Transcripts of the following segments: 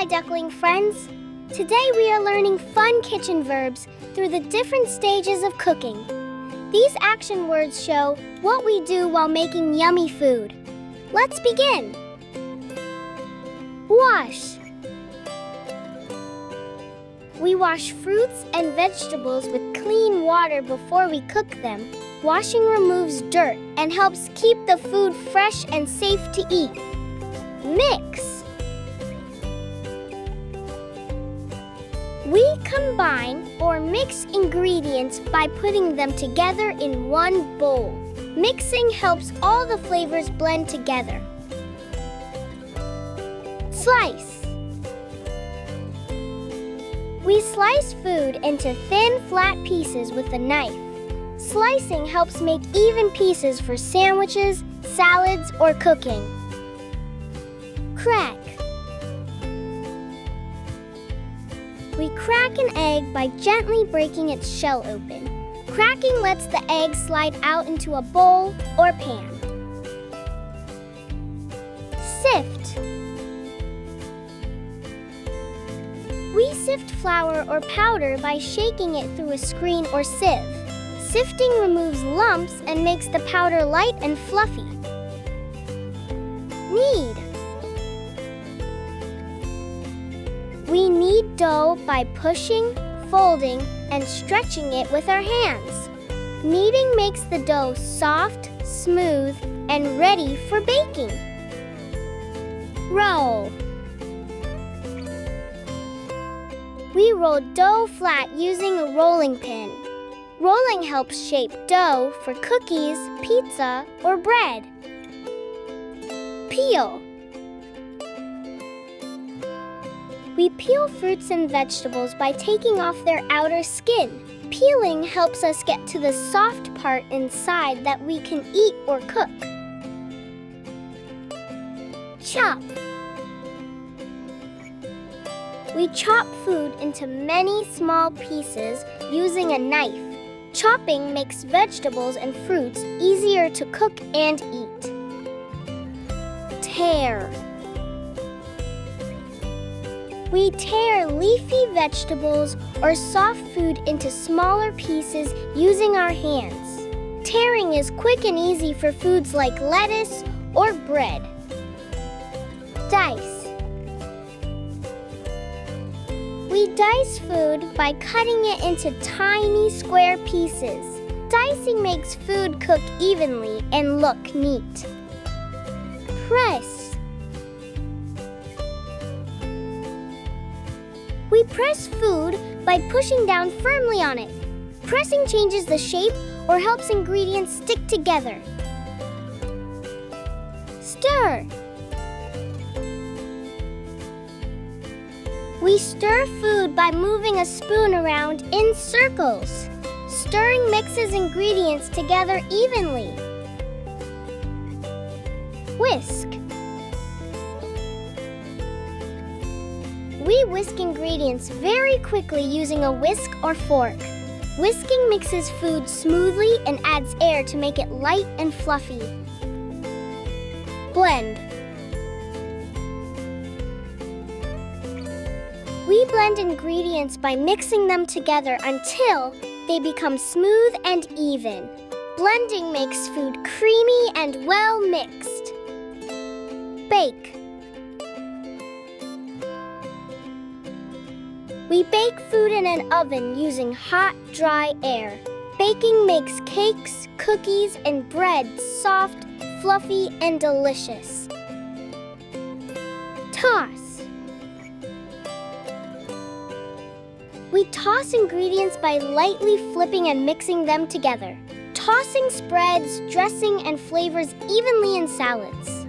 my duckling friends! Today we are learning fun kitchen verbs through the different stages of cooking. These action words show what we do while making yummy food. Let's begin! Wash. We wash fruits and vegetables with clean water before we cook them. Washing removes dirt and helps keep the food fresh and safe to eat. Mix. We combine or mix ingredients by putting them together in one bowl. Mixing helps all the flavors blend together. Slice. We slice food into thin, flat pieces with a knife. Slicing helps make even pieces for sandwiches, salads, or cooking. Crack. We crack an egg by gently breaking its shell open. Cracking lets the egg slide out into a bowl or pan. Sift. We sift flour or powder by shaking it through a screen or sieve. Sifting removes lumps and makes the powder light and fluffy. Knead. We knead dough by pushing, folding, and stretching it with our hands. Kneading makes the dough soft, smooth, and ready for baking. Roll. We roll dough flat using a rolling pin. Rolling helps shape dough for cookies, pizza, or bread. Peel. We peel fruits and vegetables by taking off their outer skin. Peeling helps us get to the soft part inside that we can eat or cook. Chop. We chop food into many small pieces using a knife. Chopping makes vegetables and fruits easier to cook and eat. Tear. We tear leafy vegetables or soft food into smaller pieces using our hands. Tearing is quick and easy for foods like lettuce or bread. Dice. We dice food by cutting it into tiny square pieces. Dicing makes food cook evenly and look neat. Press. We press food by pushing down firmly on it. Pressing changes the shape or helps ingredients stick together. Stir. We stir food by moving a spoon around in circles. Stirring mixes ingredients together evenly. Whisk. We whisk ingredients very quickly using a whisk or fork. Whisking mixes food smoothly and adds air to make it light and fluffy. Blend. We blend ingredients by mixing them together until they become smooth and even. Blending makes food creamy and well mixed. Bake. We bake food in an oven using hot, dry air. Baking makes cakes, cookies, and bread soft, fluffy, and delicious. Toss. We toss ingredients by lightly flipping and mixing them together. Tossing spreads dressing and flavors evenly in salads.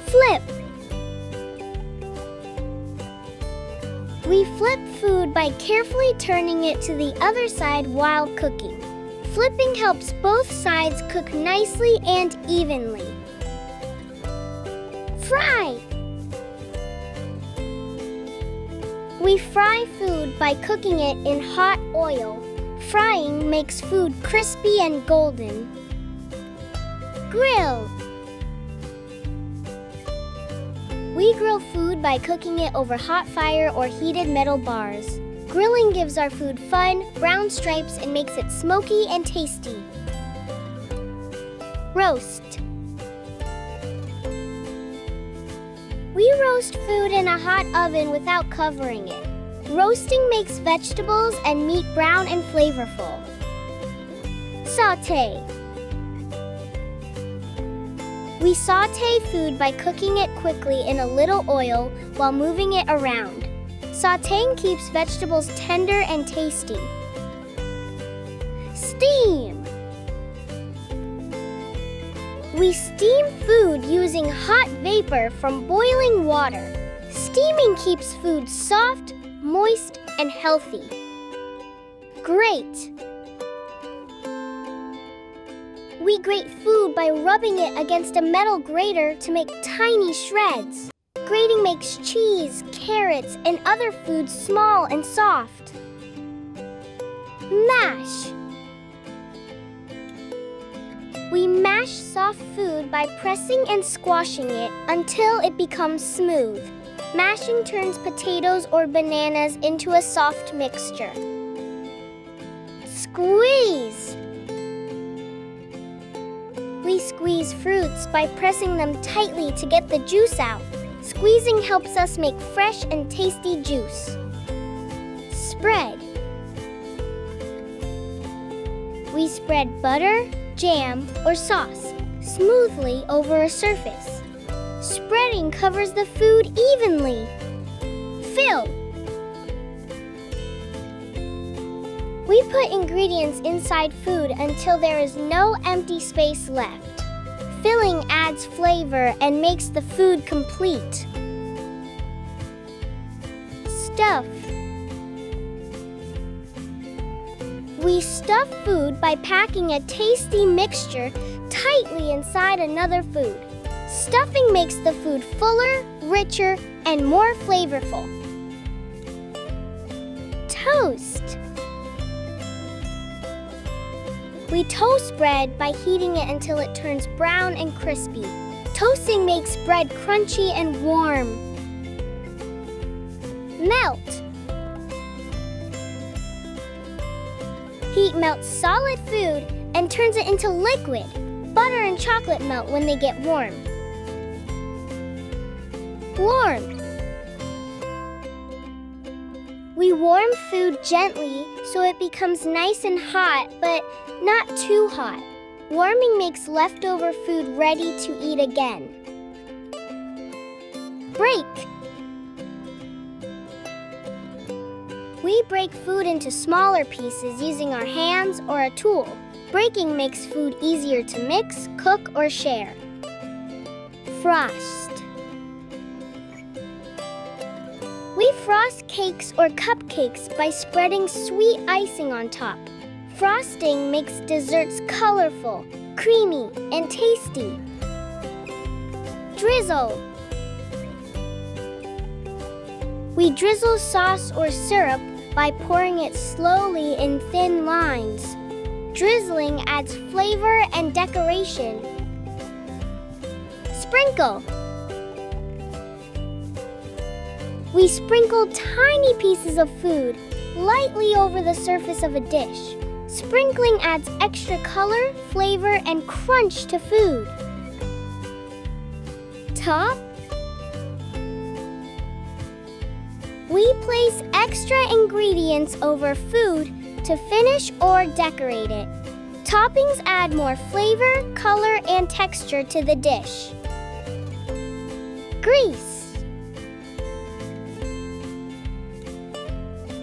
Flip. We flip food by carefully turning it to the other side while cooking. Flipping helps both sides cook nicely and evenly. Fry. We fry food by cooking it in hot oil. Frying makes food crispy and golden. Grill. We grill food by cooking it over hot fire or heated metal bars. Grilling gives our food fun, brown stripes and makes it smoky and tasty. Roast. We roast food in a hot oven without covering it. Roasting makes vegetables and meat brown and flavorful. Sauté. We sauté food by cooking it quickly in a little oil while moving it around. Sautéing keeps vegetables tender and tasty. Steam. We steam food using hot vapor from boiling water. Steaming keeps food soft, moist, and healthy. Grate. We grate food by rubbing it against a metal grater to make tiny shreds. Grating makes cheese, carrots, and other foods small and soft. Mash. We mash soft food by pressing and squashing it until it becomes smooth. Mashing turns potatoes or bananas into a soft mixture. Squeeze. We squeeze fruits by pressing them tightly to get the juice out. Squeezing helps us make fresh and tasty juice. Spread. We spread butter, jam, or sauce smoothly over a surface. Spreading covers the food evenly. Fill. We put ingredients inside food until there is no empty space left. Filling adds flavor and makes the food complete. Stuff. We stuff food by packing a tasty mixture tightly inside another food. Stuffing makes the food fuller, richer, and more flavorful. Toast. We toast bread by heating it until it turns brown and crispy. Toasting makes bread crunchy and warm. Melt. Heat melts solid food and turns it into liquid. Butter and chocolate melt when they get warm. Warm. We warm food gently so it becomes nice and hot, but not too hot. Warming makes leftover food ready to eat again. Break. We break food into smaller pieces using our hands or a tool. Breaking makes food easier to mix, cook, or share. Frost. We frost cakes or cupcakes by spreading sweet icing on top. Frosting makes desserts colorful, creamy, and tasty. Drizzle. We drizzle sauce or syrup by pouring it slowly in thin lines. Drizzling adds flavor and decoration. Sprinkle. We sprinkle tiny pieces of food lightly over the surface of a dish. Sprinkling adds extra color, flavor, and crunch to food. Top. We place extra ingredients over food to finish or decorate it. Toppings add more flavor, color, and texture to the dish. Grease.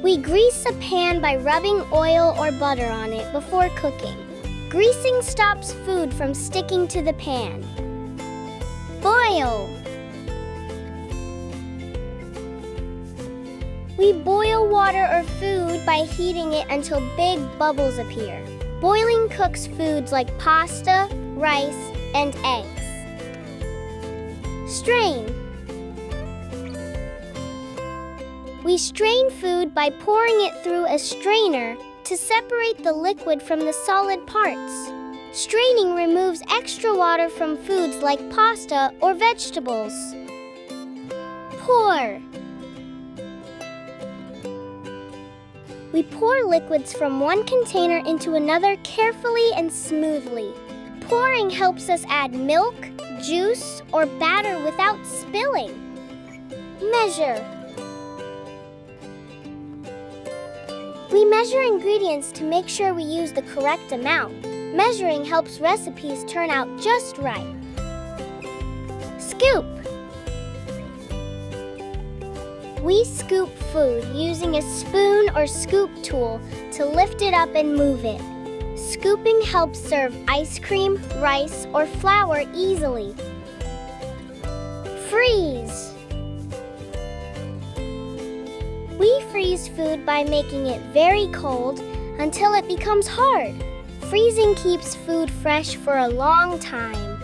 We grease a pan by rubbing oil or butter on it before cooking. Greasing stops food from sticking to the pan. Boil. We boil water or food by heating it until big bubbles appear. Boiling cooks foods like pasta, rice, and eggs. Strain. We strain food by pouring it through a strainer to separate the liquid from the solid parts. Straining removes extra water from foods like pasta or vegetables. Stir. We pour liquids from one container into another carefully and smoothly. Pouring helps us add milk, juice, or batter without spilling. Measure. We measure ingredients to make sure we use the correct amount. Measuring helps recipes turn out just right. Scoop. We scoop food using a spoon or scoop tool to lift it up and move it. Scooping helps serve ice cream, rice, or flour easily. Freeze. We freeze food by making it very cold until it becomes hard. Freezing keeps food fresh for a long time.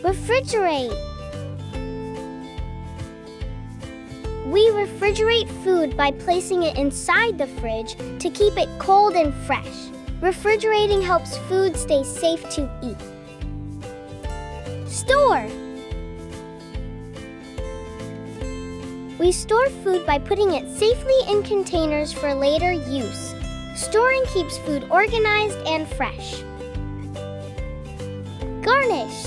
Refrigerate. We refrigerate food by placing it inside the fridge to keep it cold and fresh. Refrigerating helps food stay safe to eat. Store. We store food by putting it safely in containers for later use. Storing keeps food organized and fresh. Garnish.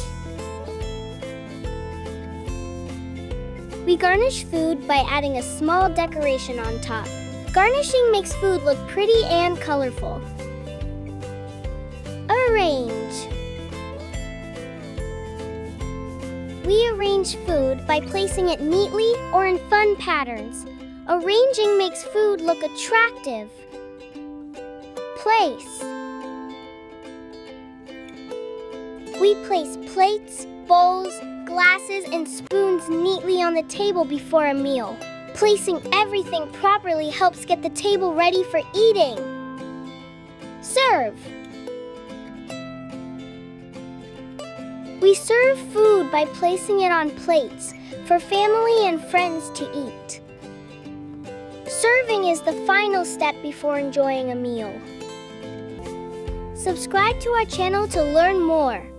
We garnish food by adding a small decoration on top. Garnishing makes food look pretty and colorful. Arrange. We arrange food by placing it neatly or in fun patterns. Arranging makes food look attractive. Place. We place plates, bowls, glasses, and spoons neatly on the table before a meal. Placing everything properly helps get the table ready for eating. Serve. We serve food by placing it on plates for family and friends to eat. Serving is the final step before enjoying a meal. Subscribe to our channel to learn more.